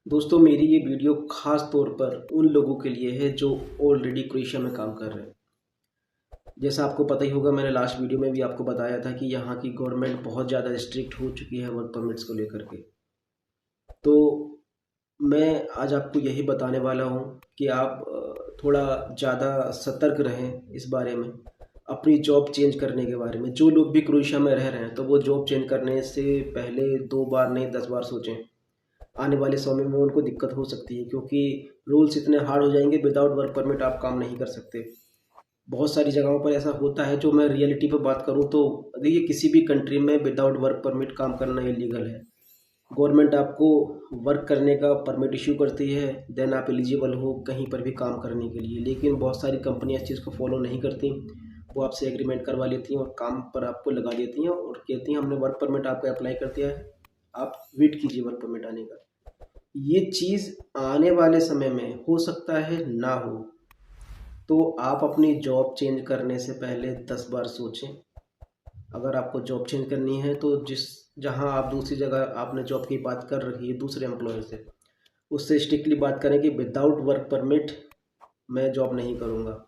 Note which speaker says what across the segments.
Speaker 1: दोस्तों मेरी ये वीडियो ख़ास तौर पर उन लोगों के लिए है जो ऑलरेडी क्रोएशिया में काम कर रहे हैं। जैसा आपको पता ही होगा, मैंने लास्ट वीडियो में भी आपको बताया था कि यहाँ की गवर्नमेंट बहुत ज़्यादा स्ट्रिक्ट हो चुकी है वर्क परमिट्स को लेकर के। तो मैं आज आपको यही बताने वाला हूँ कि आप थोड़ा ज़्यादा सतर्क रहें इस बारे में, अपनी जॉब चेंज करने के बारे में। जो लोग भी क्रोएशिया में रह रहे हैं तो वो जॉब चेंज करने से पहले 2 बार नहीं 10 बार सोचें। आने वाले समय में उनको दिक्कत हो सकती है क्योंकि रूल्स इतने हार्ड हो जाएंगे, विदाउट वर्क परमिट आप काम नहीं कर सकते। बहुत सारी जगहों पर ऐसा होता है। जो मैं रियलिटी पर बात करूं तो देखिए, किसी भी कंट्री में विदाउट वर्क परमिट काम करना इलीगल है। गवर्नमेंट आपको वर्क करने का परमिट इशू करती है, देन आप एलिजिबल हो कहीं पर भी काम करने के लिए। लेकिन बहुत सारी कंपनियां इस चीज़ को फॉलो नहीं करती। वो आपसे एग्रीमेंट करवा लेती हैं और काम पर आपको लगा देती हैं और कहती हैं हमने वर्क परमिट आपको अप्लाई कर दिया है, आप वेट कीजिए वर्क परमिट आने का। ये चीज़ आने वाले समय में हो सकता है ना हो। तो आप अपनी जॉब चेंज करने से पहले 10 बार सोचें। अगर आपको जॉब चेंज करनी है तो जहां आप दूसरी जगह आपने जॉब की बात कर रखी है दूसरे एम्प्लॉयर से, उससे स्ट्रिक्टली बात करें कि विदाउट वर्क परमिट मैं जॉब नहीं करूंगा।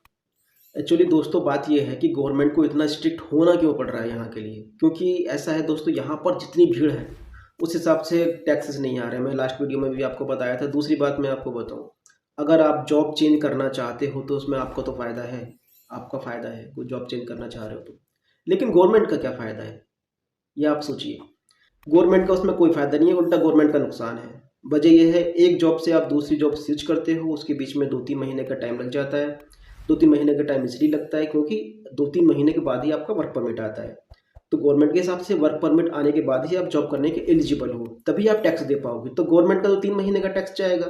Speaker 1: एक्चुअली दोस्तों बात यह है कि गवर्नमेंट को इतना स्ट्रिक्ट होना क्यों पड़ रहा है यहाँ के लिए, क्योंकि ऐसा है दोस्तों, यहाँ पर जितनी भीड़ है उस हिसाब से टैक्सेस नहीं आ रहे। मैं लास्ट वीडियो में भी आपको बताया था। दूसरी बात मैं आपको बताऊँ, अगर आप जॉब चेंज करना चाहते हो तो उसमें आपको तो फ़ायदा है, आपका फ़ायदा है, कोई जॉब चेंज करना चाह रहे हो तो। लेकिन गवर्नमेंट का क्या फ़ायदा है, ये आप सोचिए। गवर्नमेंट का उसमें कोई फ़ायदा नहीं है, उल्टा गवर्नमेंट का नुकसान है। वजह यह है, एक जॉब से आप दूसरी जॉब स्विच करते हो, उसके बीच में 2-3 महीने का टाइम लग जाता है। 2-3 महीने का टाइम इसलिए लगता है क्योंकि 2-3 महीने के बाद ही आपका वर्क परमिट आता है। तो गवर्नमेंट के हिसाब से वर्क परमिट आने के बाद ही आप जॉब करने के एलिजिबल हो, तभी आप टैक्स दे पाओगे। तो गवर्नमेंट का तो 3 महीने का टैक्स जाएगा,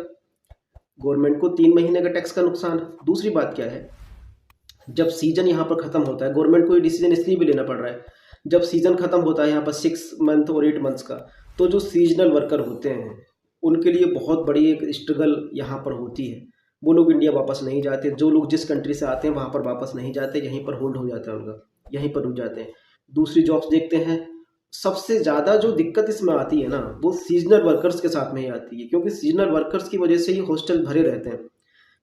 Speaker 1: गवर्नमेंट को 3 महीने का टैक्स का नुकसान है। दूसरी बात क्या है, जब सीजन यहाँ पर खत्म होता है, गवर्नमेंट को ये डिसीजन इसलिए भी लेना पड़ रहा है, जब सीजन खत्म होता है यहाँ पर 6 मंथ और 8 मंथ्स का, तो जो सीजनल वर्कर होते हैं उनके लिए बहुत बड़ी एक स्ट्रगल यहाँ पर होती है। वो लोग इंडिया वापस नहीं जाते, जो लोग जिस कंट्री से आते हैं वहाँ पर वापस नहीं जाते, यहीं पर होल्ड हो जाता है उनका, यहीं पर रुक जाते हैं, दूसरी जॉब्स देखते हैं। सबसे ज़्यादा जो दिक्कत इसमें आती है ना, वो सीजनल वर्कर्स के साथ में ही आती है, क्योंकि सीजनल वर्कर्स की वजह से ही हॉस्टल भरे रहते हैं।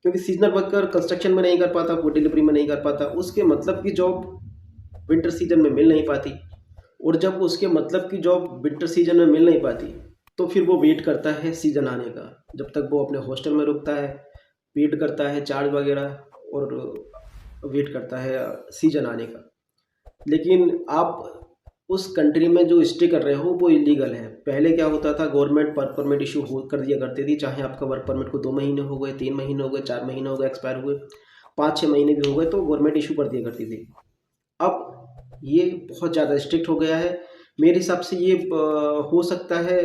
Speaker 1: क्योंकि सीजनल वर्कर कंस्ट्रक्शन में नहीं कर पाता, फूड डिलीवरी में नहीं कर पाता, उसके मतलब की जॉब विंटर सीजन में मिल नहीं पाती। और जब उसके मतलब की जॉब विंटर सीजन में मिल नहीं पाती तो फिर वो वेट करता है सीजन आने का, जब तक वो अपने हॉस्टल में रुकता है, वेट करता है चार्ज वगैरह और वेट करता है सीजन आने का। लेकिन आप उस कंट्री में जो स्टे कर रहे हो वो इलीगल है। पहले क्या होता था, गवर्नमेंट वर्क परमिट इशू कर दिया करती थी, चाहे आपका वर्क परमिट को 2 महीने हो गए, 3 महीने हो गए, 4 महीने हो गए, एक्सपायर हुए, 5-6 महीने भी हो गए, तो गवर्नमेंट इशू कर दिया करती थी। अब ये बहुत ज़्यादा स्ट्रिक्ट हो गया है। मेरे हिसाब से ये हो सकता है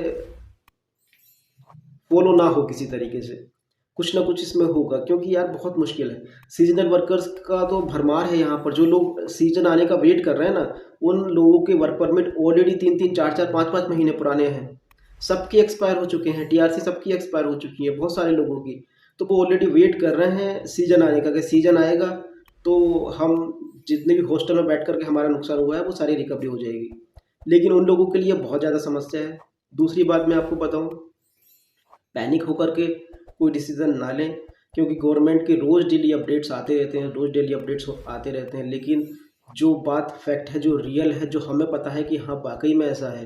Speaker 1: फॉलो ना हो किसी तरीके से, कुछ ना कुछ इसमें होगा, क्योंकि यार बहुत मुश्किल है। सीजनल वर्कर्स का तो भरमार है यहाँ पर। जो लोग सीजन आने का वेट कर रहे हैं ना, उन लोगों के वर्क परमिट ऑलरेडी 3-3, 4-4, 5-5 महीने पुराने हैं, सबके एक्सपायर हो चुके हैं, टीआरसी सबकी एक्सपायर हो चुकी है, बहुत सारे लोगों की। तो वो ऑलरेडी वेट कर रहे हैं सीजन आने का, कि सीजन आएगा तो हम जितने भी हॉस्टल में बैठ करके हमारा नुकसान हुआ है वो सारी रिकवरी हो जाएगी। लेकिन उन लोगों के लिए बहुत ज़्यादा समस्या है। दूसरी बात मैं आपको बताऊँ, पैनिक होकर के कोई डिसीज़न ना लें, क्योंकि गवर्नमेंट के रोज़ डेली अपडेट्स आते रहते हैं, रोज़ डेली अपडेट्स आते रहते हैं। लेकिन जो बात फैक्ट है, जो रियल है, जो हमें पता है कि हाँ वाकई में ऐसा है,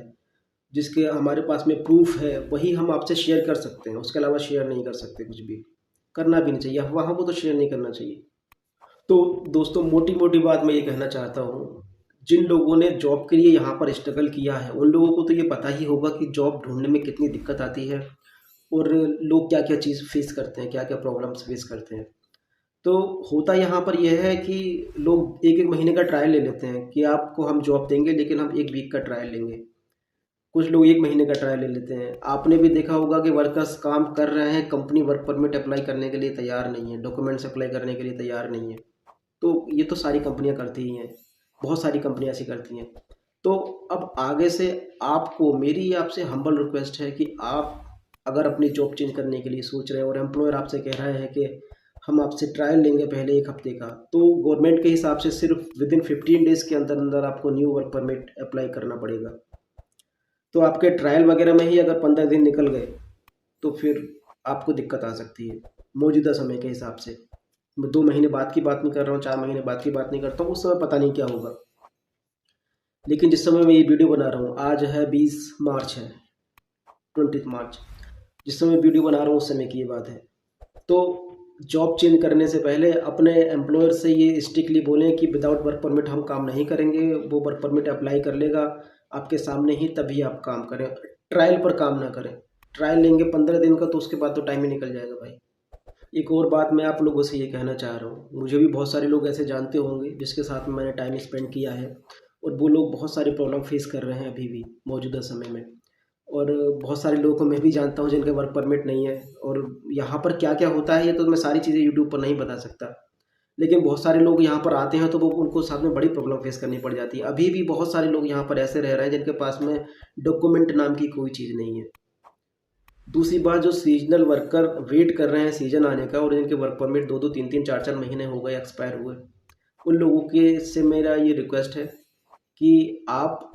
Speaker 1: जिसके हमारे पास में प्रूफ है, वही हम आपसे शेयर कर सकते हैं। उसके अलावा शेयर नहीं कर सकते, कुछ भी करना भी नहीं चाहिए, अफवाह को तो शेयर नहीं करना चाहिए। तो दोस्तों मोटी मोटी बात मैं ये कहना चाहता हूँ, जिन लोगों ने जॉब के लिए यहाँ पर स्ट्रगल किया है उन लोगों को तो ये पता ही होगा कि जॉब ढूंढने में कितनी दिक्कत आती है और लोग क्या क्या चीज़ फेस करते हैं, क्या क्या प्रॉब्लम्स फेस करते हैं। तो होता यहाँ पर यह है कि लोग 1-1 महीने का ट्रायल ले लेते हैं कि आपको हम जॉब देंगे, लेकिन हम 1 वीक का ट्रायल लेंगे। कुछ लोग 1 महीने का ट्रायल ले लेते हैं। आपने भी देखा होगा कि वर्कर्स काम कर रहे हैं, कंपनी वर्क परमिट अप्लाई करने के लिए तैयार नहीं है, डॉक्यूमेंट्स अप्लाई करने के लिए तैयार नहीं है। तो ये तो सारी कंपनियां करती ही हैं, बहुत सारी कंपनियां ऐसी करती हैं। तो अब आगे से आपको मेरी आपसे हम्बल रिक्वेस्ट है कि आप अगर अपनी जॉब चेंज करने के लिए सोच रहे हैं और एम्प्लॉयर आपसे कह रहा है कि हम आपसे ट्रायल लेंगे पहले 1 हफ्ते का, तो गवर्नमेंट के हिसाब से सिर्फ विदिन 15 डेज़ के अंदर अंदर आपको न्यू वर्क परमिट अप्लाई करना पड़ेगा। तो आपके ट्रायल वगैरह में ही अगर 15 दिन निकल गए तो फिर आपको दिक्कत आ सकती है मौजूदा समय के हिसाब से। मैं 2 महीने बाद की बात नहीं कर रहा हूँ, 4 महीने बाद की बात नहीं करता हूँ, उस समय पता नहीं क्या होगा। लेकिन जिस समय मैं ये वीडियो बना रहा हूँ, आज है 20 मार्च है, 20 मार्च, जिस समय वीडियो बना रहा हूँ उस समय की ये बात है। तो जॉब चेंज करने से पहले अपने एम्प्लॉयर से ये स्ट्रिक्टली बोलें कि विदाउट वर्क परमिट हम काम नहीं करेंगे। वो वर्क परमिट अप्लाई कर लेगा आपके सामने ही, तभी आप काम करें। ट्रायल पर काम ना करें। ट्रायल लेंगे 15 दिन का तो उसके बाद तो टाइम ही निकल जाएगा भाई। एक और बात मैं आप लोगों से ये कहना चाह रहा हूँ, मुझे भी बहुत सारे लोग ऐसे जानते होंगे जिसके साथ में मैंने टाइम स्पेंड किया है, और वो लोग बहुत सारी प्रॉब्लम फेस कर रहे हैं अभी भी मौजूदा समय में। और बहुत सारे लोगों को मैं भी जानता हूँ जिनके वर्क परमिट नहीं है। और यहाँ पर क्या क्या होता है ये तो मैं सारी चीज़ें यूट्यूब पर नहीं बता सकता, लेकिन बहुत सारे लोग यहाँ पर आते हैं तो वो उनको साथ में बड़ी प्रॉब्लम फेस करनी पड़ जाती है। अभी भी बहुत सारे लोग यहाँ पर ऐसे रह रहे हैं जिनके पास में डॉक्यूमेंट नाम की कोई चीज़ नहीं है। दूसरी बात, जो सीजनल वर्कर वेट कर रहे हैं सीजन आने का और जिनके वर्क परमिट 2-2, 3-3, 4-4 महीने हो गए एक्सपायर हुए, उन लोगों के से मेरा ये रिक्वेस्ट है कि आप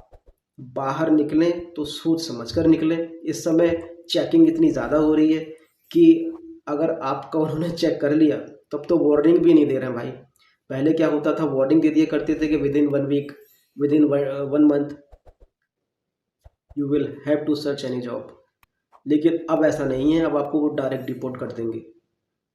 Speaker 1: बाहर निकलें तो सोच समझ कर निकलें। इस समय चेकिंग इतनी ज़्यादा हो रही है कि अगर आपका उन्होंने चेक कर लिया तब तो वार्निंग भी नहीं दे रहे हैं भाई। पहले क्या होता था, वार्निंग दे दिया करते थे कि within 1 week, within 1 month you will have to search any job. लेकिन अब ऐसा नहीं है, अब आपको वो डायरेक्ट डिपोर्ट कर देंगे।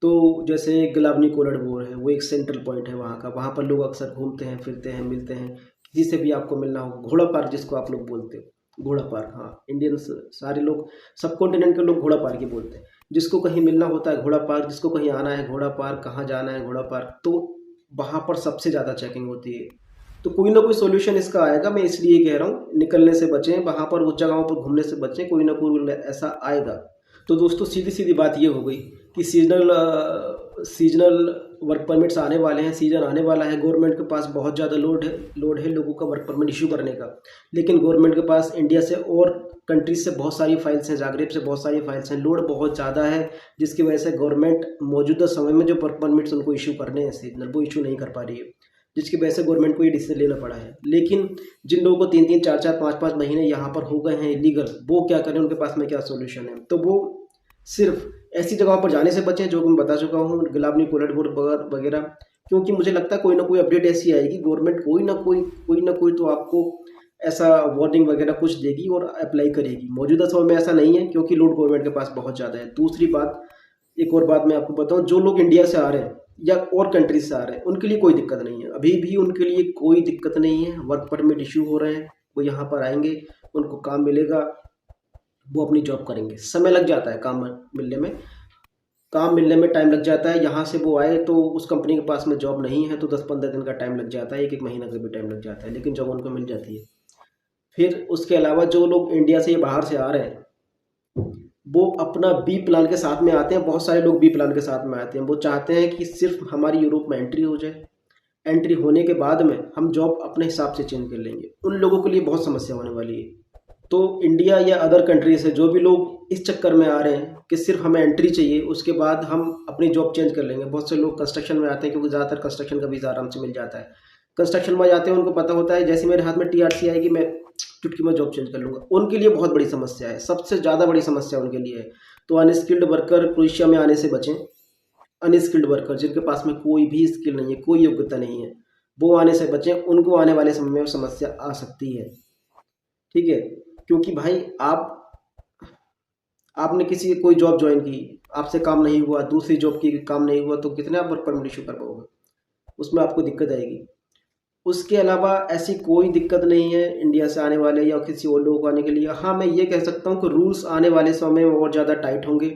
Speaker 1: तो जैसे गुलाबनी कोलड़ बोर है, वो एक सेंट्रल पॉइंट है वहाँ का, वहाँ पर लोग अक्सर घूमते हैं, फिरते हैं, मिलते हैं। किसी से भी आपको मिलना हो, घोड़ा पार्क जिसको आप लोग बोलते हो, घोड़ा पार्क, हाँ इंडियंस सारे लोग, सब कॉन्टिनेंट के लोग घोड़ा पार्क ही बोलते हैं। जिसको कहीं मिलना होता है घोड़ा पार्क, जिसको कहीं आना है घोड़ा पार्क, कहाँ जाना है घोड़ा पार्क, तो वहाँ पर सबसे ज़्यादा चेकिंग होती है। तो कोई ना कोई सोल्यूशन इसका आएगा, मैं इसलिए कह रहा हूँ निकलने से बचें, वहाँ पर उस जगहों पर घूमने से बचें, कोई ना कोई ऐसा आएगा। तो दोस्तों सीधी सीधी बात ये हो गई कि सीजनल वर्क परमिट्स आने वाले हैं, सीजन आने वाला है। गवर्नमेंट के पास बहुत ज़्यादा लोड है लोगों का वर्क परमिट इशू करने का। लेकिन गवर्नमेंट के पास इंडिया से और कंट्रीज से बहुत सारी फाइल्स हैं, जागरेब से बहुत सारी फाइल्स हैं, लोड बहुत ज़्यादा है, जिसकी वजह से गवर्नमेंट मौजूदा समय में जो वर्क परमिट्स उनको इशू करने हैं सीजनल, वो इशू नहीं कर पा रही है, जिसकी वजह से गवर्नमेंट को ये डिसीजन लेना पड़ा है। लेकिन जिन लोगों को 3-3, 4-4, 5-5 महीने यहाँ पर हो गए हैं इलीगल, वो क्या करें, उनके पास में क्या सोल्यूशन है? तो वो सिर्फ ऐसी जगहों पर जाने से बचें जो मैं बता चुका हूँ, गुलाबनी कोलटपुर वगैरह। क्योंकि मुझे लगता है कोई ना कोई अपडेट ऐसी आएगी, गवर्नमेंट कोई ना कोई तो आपको ऐसा वार्निंग वगैरह कुछ देगी और अप्लाई करेगी। मौजूदा समय में ऐसा नहीं है क्योंकि लोड गवर्नमेंट के पास बहुत ज़्यादा है। दूसरी बात, एक और बात मैं आपको बताऊँ, जो लोग इंडिया से आ रहे हैं या और कंट्रीज से आ रहे हैं उनके लिए कोई दिक्कत नहीं है, अभी भी उनके लिए कोई दिक्कत नहीं है। वर्क परमिट इशू हो रहे हैं, वो यहाँ पर आएंगे, उनको काम मिलेगा, वो अपनी जॉब करेंगे। समय लग जाता है काम मिलने में टाइम लग जाता है। यहाँ से वो आए तो उस कंपनी के पास में जॉब नहीं है तो 10-15 दिन का टाइम लग जाता है, 1-1 महीना का भी टाइम लग जाता है, लेकिन जॉब उनको मिल जाती है। फिर उसके अलावा जो लोग इंडिया से बाहर से आ रहे हैं वो अपना बी प्लान के साथ में आते हैं। बहुत सारे लोग बी प्लान के साथ में आते हैं, वो चाहते हैं कि सिर्फ हमारी यूरोप में एंट्री हो जाए, एंट्री होने के बाद में हम जॉब अपने हिसाब से चेंज कर लेंगे। उन लोगों के लिए बहुत समस्या होने वाली है। तो इंडिया या अदर कंट्री से जो भी लोग इस चक्कर में आ रहे हैं कि सिर्फ हमें एंट्री चाहिए, उसके बाद हम अपनी जॉब चेंज कर लेंगे। बहुत से लोग कंस्ट्रक्शन में आते हैं क्योंकि ज़्यादातर कंस्ट्रक्शन का वीज़ा आराम से मिल जाता है। कंस्ट्रक्शन में जाते हैं, उनको पता होता है जैसे मेरे हाथ में TRC आएगी मैं चुटकी में जॉब चेंज कर लूँगा। उनके लिए बहुत बड़ी समस्या है, सबसे ज़्यादा बड़ी समस्या उनके लिए है। तो अनस्किल्ड वर्कर क्रोएशिया में आने से बचें। अनस्किल्ड वर्कर जिनके पास में कोई भी स्किल नहीं है, कोई योग्यता नहीं है, वो आने से बचें, उनको आने वाले समय में समस्या आ सकती है। ठीक है, क्योंकि भाई आपने किसी कोई जॉब ज्वाइन की, आपसे काम नहीं हुआ, दूसरी जॉब की काम नहीं हुआ, तो कितने आप वर्क परमिट इशू कर पाओगे? उसमें आपको दिक्कत आएगी। उसके अलावा ऐसी कोई दिक्कत नहीं है इंडिया से आने वाले या किसी और लोगों को आने के लिए। हाँ, मैं ये कह सकता हूँ कि रूल्स आने वाले समय में और ज़्यादा टाइट होंगे।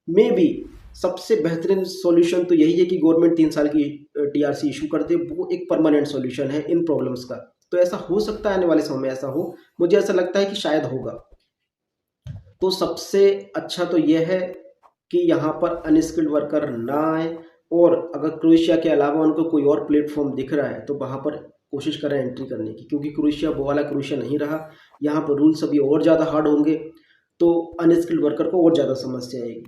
Speaker 1: मे बी सबसे बेहतरीन सॉल्यूशन तो यही है कि गवर्नमेंट 3 साल की TRC इशू कर दे, वो एक परमानेंट सॉल्यूशन है इन प्रॉब्लम्स का। तो ऐसा हो सकता है आने वाले समय में ऐसा हो, मुझे ऐसा लगता है कि शायद होगा। तो सबसे अच्छा तो यह है कि यहाँ पर अनस्किल्ड वर्कर ना आए, और अगर क्रोएशिया के अलावा उनको कोई और प्लेटफॉर्म दिख रहा है तो वहाँ पर कोशिश करें एंट्री करने की, क्योंकि क्रोएशिया वो वाला क्रोएशिया नहीं रहा। यहाँ पर रूल्स अभी और ज़्यादा हार्ड होंगे, तो अनस्किल्ड वर्कर को और ज़्यादा समस्या आएगी।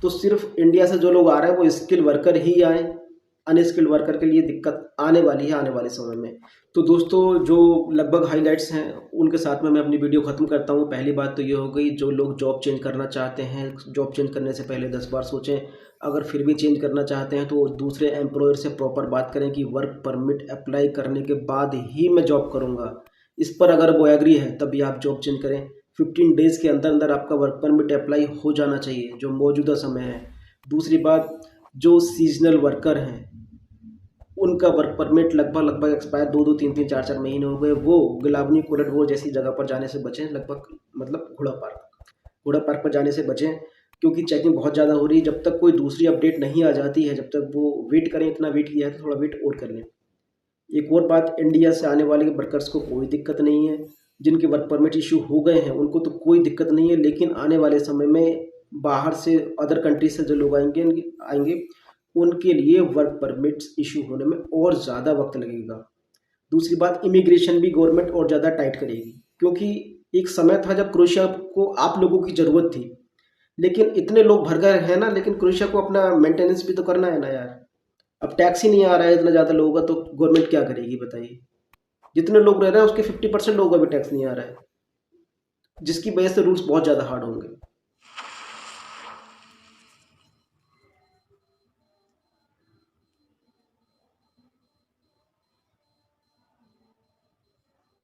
Speaker 1: तो सिर्फ इंडिया से जो लोग आ रहे हैं वो स्किल वर्कर ही आए, अनस्किल्ड वर्कर के लिए दिक्कत आने वाली है आने वाले समय में। तो दोस्तों जो लगभग हाइलाइट्स हैं उनके साथ में मैं अपनी वीडियो ख़त्म करता हूँ। पहली बात तो ये हो गई, जो लोग जॉब चेंज करना चाहते हैं, जॉब चेंज करने से पहले 10 बार सोचें। अगर फिर भी चेंज करना चाहते हैं तो दूसरे एम्प्लॉयर से प्रॉपर बात करें कि वर्क परमिट अप्लाई करने के बाद ही मैं जॉब करूँगा। इस पर अगर वो एग्री है तभी आप जॉब चेंज करें। 15 डेज़ के अंदर अंदर आपका वर्क परमिट अप्लाई हो जाना चाहिए जो मौजूदा समय है। दूसरी बात, जो सीजनल वर्कर हैं उनका वर्क परमिट लगभग एक्सपायर 2-2 3-3 4-4 महीने हो गए, वो गुलाबनी कोलट वो जैसी जगह पर जाने से बचें। लगभग मतलब घोड़ा पार्क पर जाने से बचें, क्योंकि चेकिंग बहुत ज़्यादा हो रही है। जब तक कोई दूसरी अपडेट नहीं आ जाती है, जब तक वो वेट करें, इतना वेट किया है तो थोड़ा वेट और कर लें। एक और बात, इंडिया से आने वाले वर्कर्स को कोई दिक्कत नहीं है। जिनके वर्क परमिट इशू हो गए हैं उनको तो कोई दिक्कत नहीं है, लेकिन आने वाले समय में बाहर से, अदर कंट्री से जो लोग आएंगे उनके लिए वर्क परमिट्स इशू होने में और ज़्यादा वक्त लगेगा। दूसरी बात, इमिग्रेशन भी गवर्नमेंट और ज़्यादा टाइट करेगी, क्योंकि एक समय था जब क्रोएशिया को आप लोगों की ज़रूरत थी, लेकिन इतने लोग भर गए हैं ना, लेकिन क्रोएशिया को अपना मेंटेनेंस भी तो करना है ना यार। अब टैक्स ही नहीं आ रहा है इतना ज़्यादा लोगों का, तो गवर्नमेंट क्या करेगी बताइए। जितने लोग रह रहे हैं उसके 50% लोगों का भी टैक्स नहीं आ रहा है, जिसकी वजह से रूल्स बहुत ज़्यादा हार्ड होंगे।